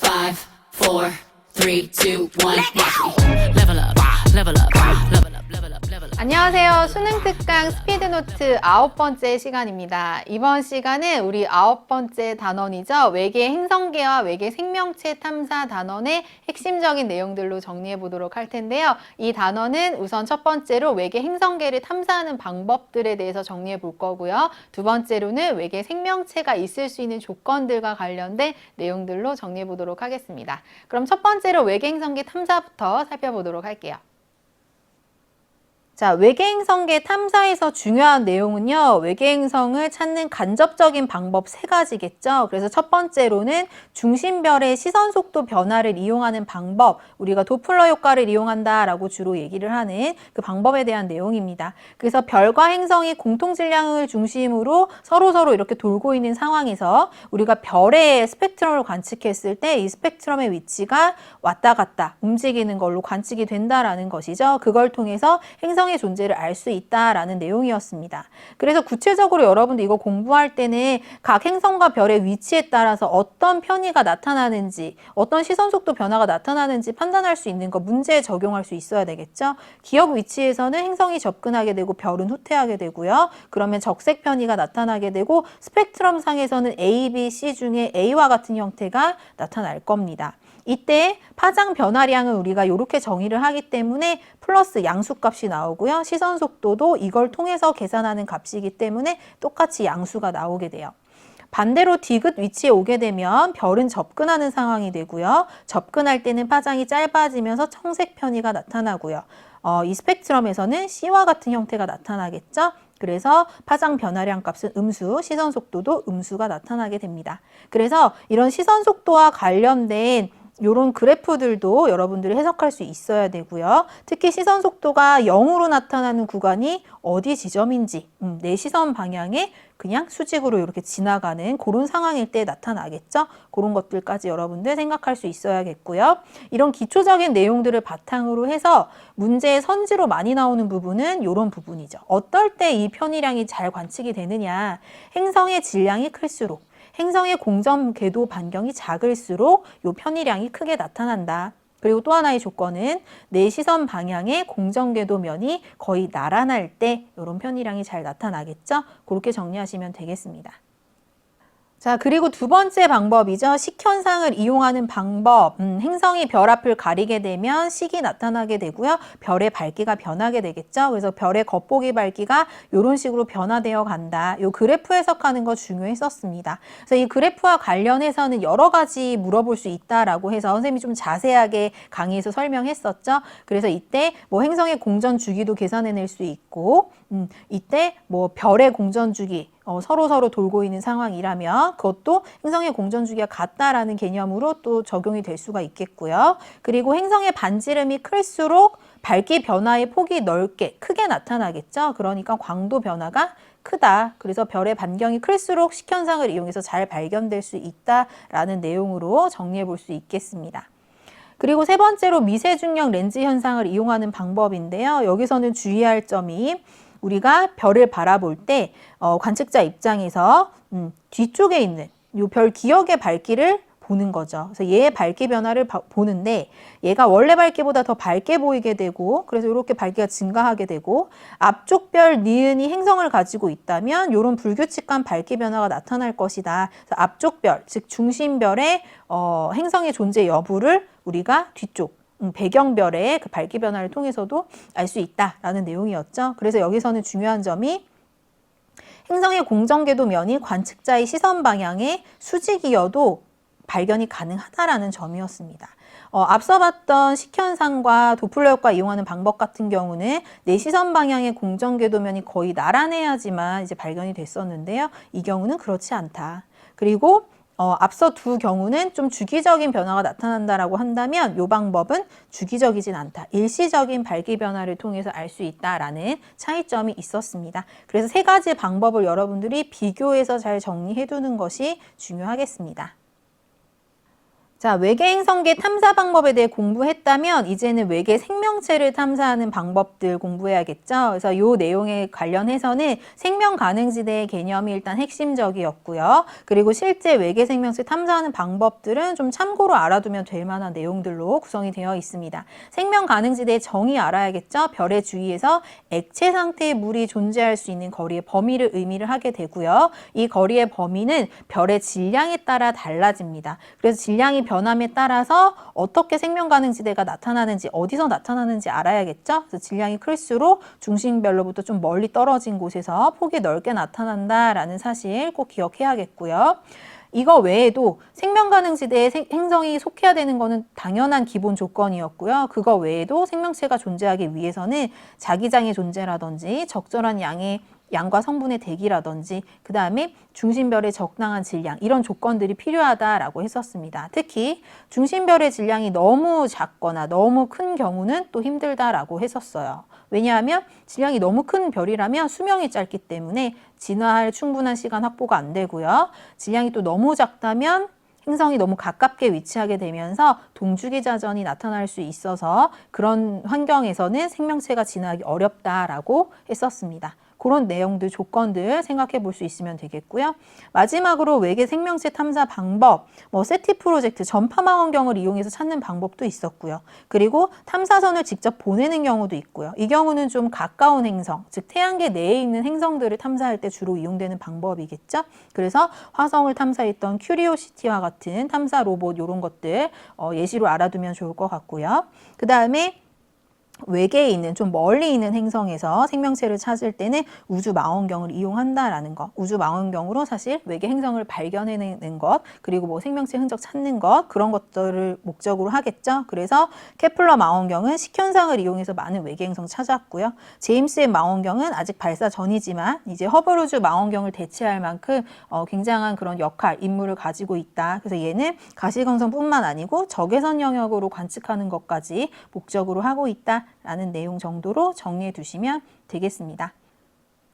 5, 4, 3, 2, 1. Level up, level up, level up, level up, level up. 안녕하세요. 수능 특강 스피드노트 9번째 시간입니다. 이번 시간은 우리 9번째 단원이죠. 외계 행성계와 외계 생명체 탐사 단원의 핵심적인 내용들로 정리해 보도록 할 텐데요. 이 단원은 우선 첫 번째로 외계 행성계를 탐사하는 방법들에 대해서 정리해 볼 거고요. 두 번째로는 외계 생명체가 있을 수 있는 조건들과 관련된 내용들로 정리해 보도록 하겠습니다. 그럼 첫 번째로 외계 행성계 탐사부터 살펴보도록 할게요. 자, 외계행성계 탐사에서 중요한 내용은요, 외계행성을 찾는 간접적인 방법 세 가지겠죠. 그래서 첫 번째로는 중심별의 시선 속도 변화를 이용하는 방법, 우리가 도플러 효과를 이용한다라고 주로 얘기를 하는 그 방법에 대한 내용입니다. 그래서 별과 행성이 공통 질량을 중심으로 서로 이렇게 돌고 있는 상황에서 우리가 별의 스펙트럼을 관측했을 때 이 스펙트럼의 위치가 왔다 갔다 움직이는 걸로 관측이 된다라는 것이죠. 그걸 통해서 행성의 존재를 알 수 있다라는 내용이었습니다. 그래서 구체적으로 여러분들 이거 공부할 때는 각 행성과 별의 위치에 따라서 어떤 편의가 나타나는지, 어떤 시선 속도 변화가 나타나는지 판단할 수 있는 거 문제에 적용할 수 있어야 되겠죠. 기억 위치에서는 행성이 접근하게 되고 별은 후퇴하게 되고요. 그러면 적색 편의가 나타나게 되고 스펙트럼 상에서는 A, B, C 중에 A와 같은 형태가 나타날 겁니다. 이때 파장 변화량을 우리가 이렇게 정의를 하기 때문에 플러스 양수값이 나오고요. 시선 속도도 이걸 통해서 계산하는 값이기 때문에 똑같이 양수가 나오게 돼요. 반대로 디귿 위치에 오게 되면 별은 접근하는 상황이 되고요. 접근할 때는 파장이 짧아지면서 청색 편의가 나타나고요. 이 스펙트럼에서는 C와 같은 형태가 나타나겠죠. 그래서 파장 변화량 값은 음수, 시선 속도도 음수가 나타나게 됩니다. 그래서 이런 시선 속도와 관련된 이런 그래프들도 여러분들이 해석할 수 있어야 되고요. 특히 시선 속도가 0으로 나타나는 구간이 어디 지점인지 내 시선 방향에 그냥 수직으로 이렇게 지나가는 그런 상황일 때 나타나겠죠. 그런 것들까지 여러분들 생각할 수 있어야겠고요. 이런 기초적인 내용들을 바탕으로 해서 문제의 선지로 많이 나오는 부분은 이런 부분이죠. 어떨 때 이 편의량이 잘 관측이 되느냐. 행성의 질량이 클수록 행성의 공전 궤도 반경이 작을수록 이 편의량이 크게 나타난다. 그리고 또 하나의 조건은 내 시선 방향의 공전 궤도면이 거의 나란할 때 이런 편의량이 잘 나타나겠죠. 그렇게 정리하시면 되겠습니다. 자, 그리고 두 번째 방법이죠. 식현상을 이용하는 방법. 행성이 별 앞을 가리게 되면 식이 나타나게 되고요. 별의 밝기가 변하게 되겠죠. 그래서 별의 겉보기 밝기가 이런 식으로 변화되어 간다. 이 그래프 해석하는 거 중요했었습니다. 그래서 이 그래프와 관련해서는 여러 가지 물어볼 수 있다라고 해서 선생님이 좀 자세하게 강의에서 설명했었죠. 그래서 이때 뭐 행성의 공전 주기도 계산해낼 수 있고, 이때 뭐 별의 공전 주기 서로 돌고 있는 상황이라면 그것도 행성의 공전 주기가 같다라는 개념으로 또 적용이 될 수가 있겠고요. 그리고 행성의 반지름이 클수록 밝기 변화의 폭이 크게 나타나겠죠. 그러니까 광도 변화가 크다. 그래서 별의 반경이 클수록 식현상을 이용해서 잘 발견될 수 있다라는 내용으로 정리해 볼 수 있겠습니다. 그리고 세 번째로 미세중력 렌즈 현상을 이용하는 방법인데요. 여기서는 주의할 점이 우리가 별을 바라볼 때 관측자 입장에서 뒤쪽에 있는 이 별 기역의 밝기를 보는 거죠. 그래서 얘의 밝기 변화를 보는데 얘가 원래 밝기보다 더 밝게 보이게 되고 그래서 이렇게 밝기가 증가하게 되고 앞쪽 별 니은이 행성을 가지고 있다면 이런 불규칙한 밝기 변화가 나타날 것이다. 그래서 앞쪽 별, 즉 중심별의 행성의 존재 여부를 우리가 뒤쪽 배경별의 그 밝기 변화를 통해서도 알 수 있다라는 내용이었죠. 그래서 여기서는 중요한 점이 행성의 공전궤도면이 관측자의 시선 방향의 수직이어도 발견이 가능하다라는 점이었습니다. 앞서 봤던 식현상과 도플러 효과 이용하는 방법 같은 경우는 내 시선 방향의 공전궤도면이 거의 나란해야지만 이제 발견이 됐었는데요. 이 경우는 그렇지 않다. 그리고 앞서 두 경우는 좀 주기적인 변화가 나타난다라고 한다면 이 방법은 주기적이진 않다. 일시적인 밝기 변화를 통해서 알 수 있다라는 차이점이 있었습니다. 그래서 세 가지 방법을 여러분들이 비교해서 잘 정리해 두는 것이 중요하겠습니다. 자, 외계 행성계 탐사 방법에 대해 공부했다면 이제는 외계 생명체를 탐사하는 방법들 공부해야겠죠. 그래서 이 내용에 관련해서는 생명 가능지대의 개념이 일단 핵심적이었고요. 그리고 실제 외계 생명체 탐사하는 방법들은 좀 참고로 알아두면 될 만한 내용들로 구성이 되어 있습니다. 생명 가능지대의 정의 알아야겠죠. 별의 주위에서 액체 상태의 물이 존재할 수 있는 거리의 범위를 의미를 하게 되고요. 이 거리의 범위는 별의 질량에 따라 달라집니다. 그래서 질량이 변함에 따라서 어떻게 생명 가능지대가 나타나는지, 어디서 나타나는지 알아야겠죠. 그래서 질량이 클수록 중심별로부터 좀 멀리 떨어진 곳에서 폭이 넓게 나타난다라는 사실 꼭 기억해야겠고요. 이거 외에도 생명 가능지대에 행성이 속해야 되는 거는 당연한 기본 조건이었고요. 그거 외에도 생명체가 존재하기 위해서는 자기장의 존재라든지 적절한 양과 성분의 대기라든지 그 다음에 중심별의 적당한 질량 이런 조건들이 필요하다라고 했었습니다. 특히 중심별의 질량이 너무 작거나 너무 큰 경우는 또 힘들다라고 했었어요. 왜냐하면 질량이 너무 큰 별이라면 수명이 짧기 때문에 진화할 충분한 시간 확보가 안 되고요. 질량이 또 너무 작다면 행성이 너무 가깝게 위치하게 되면서 동주기 자전이 나타날 수 있어서 그런 환경에서는 생명체가 진화하기 어렵다라고 했었습니다. 그런 내용들, 조건들 생각해 볼 수 있으면 되겠고요. 마지막으로 외계 생명체 탐사 방법, 세티 프로젝트, 전파망원경을 이용해서 찾는 방법도 있었고요. 그리고 탐사선을 직접 보내는 경우도 있고요. 이 경우는 좀 가까운 행성, 즉 태양계 내에 있는 행성들을 탐사할 때 주로 이용되는 방법이겠죠. 그래서 화성을 탐사했던 큐리오시티와 같은 탐사 로봇 이런 것들 예시로 알아두면 좋을 것 같고요. 그 다음에 외계에 있는 좀 멀리 있는 행성에서 생명체를 찾을 때는 우주 망원경을 이용한다라는 것. 우주 망원경으로 사실 외계 행성을 발견해내는 것, 그리고 생명체 흔적 찾는 것, 그런 것들을 목적으로 하겠죠. 그래서 케플러 망원경은 식현상을 이용해서 많은 외계 행성 찾았고요. 제임스 웹 망원경은 아직 발사 전이지만 이제 허블 우주 망원경을 대체할 만큼 굉장한 그런 역할, 임무를 가지고 있다. 그래서 얘는 가시광선뿐만 아니고 적외선 영역으로 관측하는 것까지 목적으로 하고 있다. 라는 내용 정도로 정리해 두시면 되겠습니다.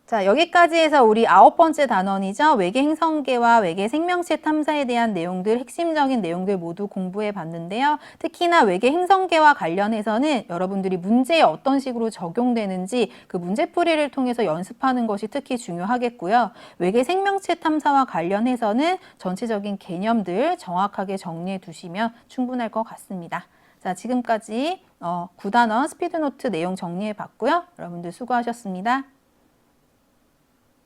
자, 여기까지 해서 우리 9번째 단원이죠. 외계 행성계와 외계 생명체 탐사에 대한 내용들, 핵심적인 내용들 모두 공부해 봤는데요. 특히나 외계 행성계와 관련해서는 여러분들이 문제에 어떤 식으로 적용되는지 그 문제풀이를 통해서 연습하는 것이 특히 중요하겠고요. 외계 생명체 탐사와 관련해서는 전체적인 개념들 정확하게 정리해 두시면 충분할 것 같습니다. 자, 지금까지 9단원 스피드노트 내용 정리해 봤고요. 여러분들 수고하셨습니다.